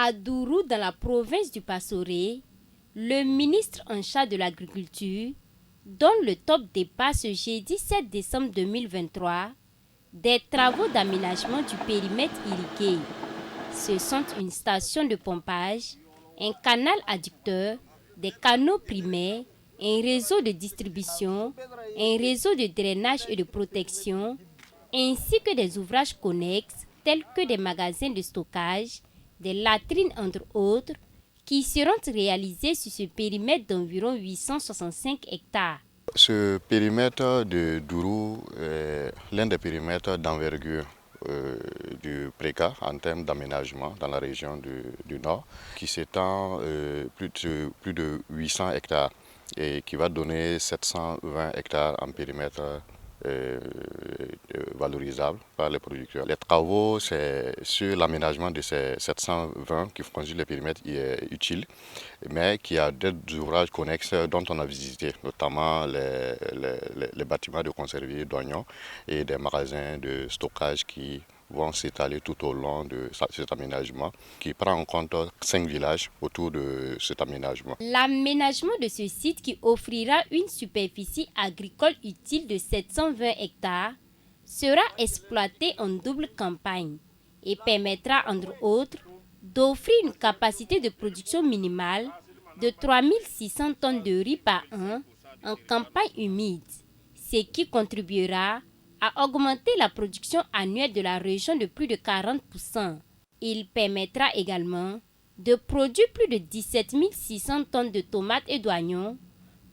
À Dourou, dans la province du Passoré, le ministre en charge de l'agriculture donne le top départ ce jeudi 7 décembre 2023 des travaux d'aménagement du périmètre irrigué. Ce sont une station de pompage, un canal adducteur, des canaux primaires, un réseau de distribution, un réseau de drainage et de protection, ainsi que des ouvrages connexes tels que des magasins de stockage, des latrines entre autres, qui seront réalisés sur ce périmètre d'environ 865 hectares. Ce périmètre de Dourou est l'un des périmètres d'envergure du PRECA en termes d'aménagement dans la région du Nord, qui s'étend plus de 800 hectares et qui va donner 720 hectares en périmètre valorisable par les producteurs. Les travaux, c'est sur l'aménagement de ces 720 qui constituent le périmètre utile, mais qui a d'autres ouvrages connexes dont on a visité, notamment les bâtiments de conserviers d'oignons et des magasins de stockage qui vont s'étaler tout au long de cet aménagement qui prend en compte 5 villages autour de cet aménagement. L'aménagement de ce site qui offrira une superficie agricole utile de 720 hectares sera exploité en double campagne et permettra entre autres d'offrir une capacité de production minimale de 3600 tonnes de riz par an en campagne humide, ce qui contribuera à augmenter la production annuelle de la région de plus de 40%. Il permettra également de produire plus de 17 600 tonnes de tomates et d'oignons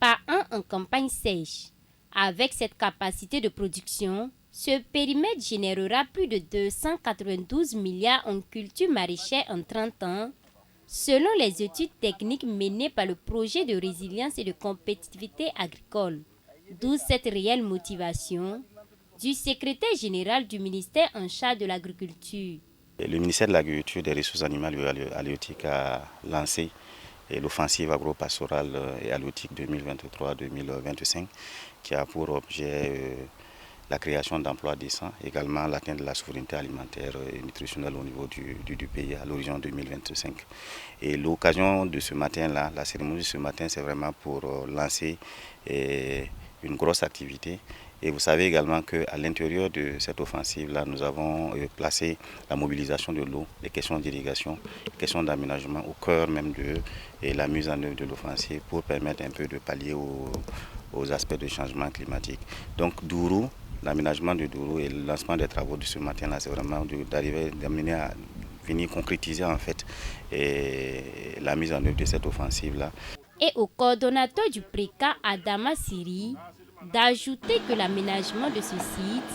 par an en campagne sèche. Avec cette capacité de production, ce périmètre générera plus de 292 milliards en culture maraîchère en 30 ans, selon les études techniques menées par le projet de résilience et de compétitivité agricole. D'où cette réelle motivation du secrétaire général du ministère en charge de l'agriculture. Le ministère de l'Agriculture et des Ressources animales et halieutiques a lancé l'offensive agro-pastorale et halieutique 2023-2025 qui a pour objet la création d'emplois décents, également l'atteinte de la souveraineté alimentaire et nutritionnelle au niveau du pays à l'horizon 2025. Et l'occasion de ce matin-là, la cérémonie de ce matin, c'est vraiment pour lancer une grosse activité. Et vous savez également qu'à l'intérieur de cette offensive-là, nous avons placé la mobilisation de l'eau, les questions d'irrigation, les questions d'aménagement au cœur même de la mise en œuvre de l'offensive pour permettre un peu de pallier aux aspects de changement climatique. Donc Dourou, l'aménagement de Dourou et le lancement des travaux de ce matin-là, c'est vraiment d'amener à venir concrétiser en fait la mise en œuvre de cette offensive-là. Et au coordonnateur du PRECA, Adama Siri, d'ajouter que l'aménagement de ce site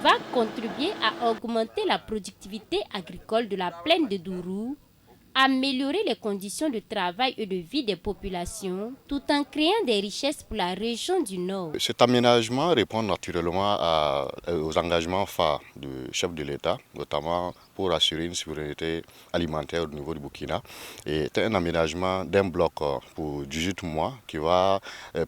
va contribuer à augmenter la productivité agricole de la plaine de Dourou, améliorer les conditions de travail et de vie des populations, tout en créant des richesses pour la région du Nord. Cet aménagement répond naturellement aux engagements phares du chef de l'État, notamment pour assurer une souveraineté alimentaire au niveau du Burkina. Et c'est un aménagement d'un bloc pour 18 mois qui va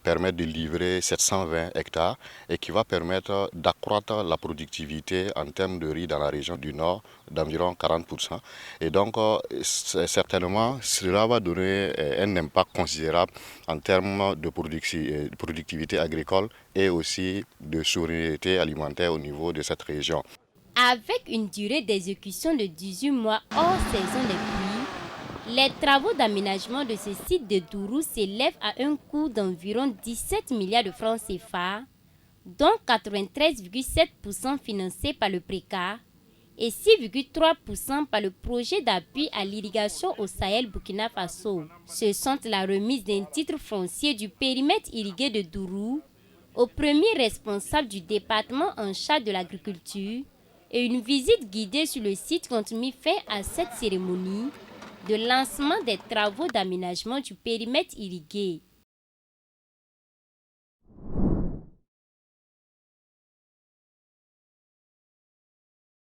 permettre de livrer 720 hectares et qui va permettre d'accroître la productivité en termes de riz dans la région du Nord d'environ 40%. Et donc, certainement, cela va donner un impact considérable en termes de productivité agricole et aussi de souveraineté alimentaire au niveau de cette région. Avec une durée d'exécution de 18 mois hors saison des pluies, les travaux d'aménagement de ce site de Dourou s'élèvent à un coût d'environ 17 milliards de francs CFA, dont 93,7% financés par le PRECA et 6,3% par le projet d'appui à l'irrigation au Sahel Burkina Faso. Ce sont la remise d'un titre foncier du périmètre irrigué de Dourou au premier responsable du département en charge de l'agriculture et une visite guidée sur le site qui ont mis fin à cette cérémonie de lancement des travaux d'aménagement du périmètre irrigué.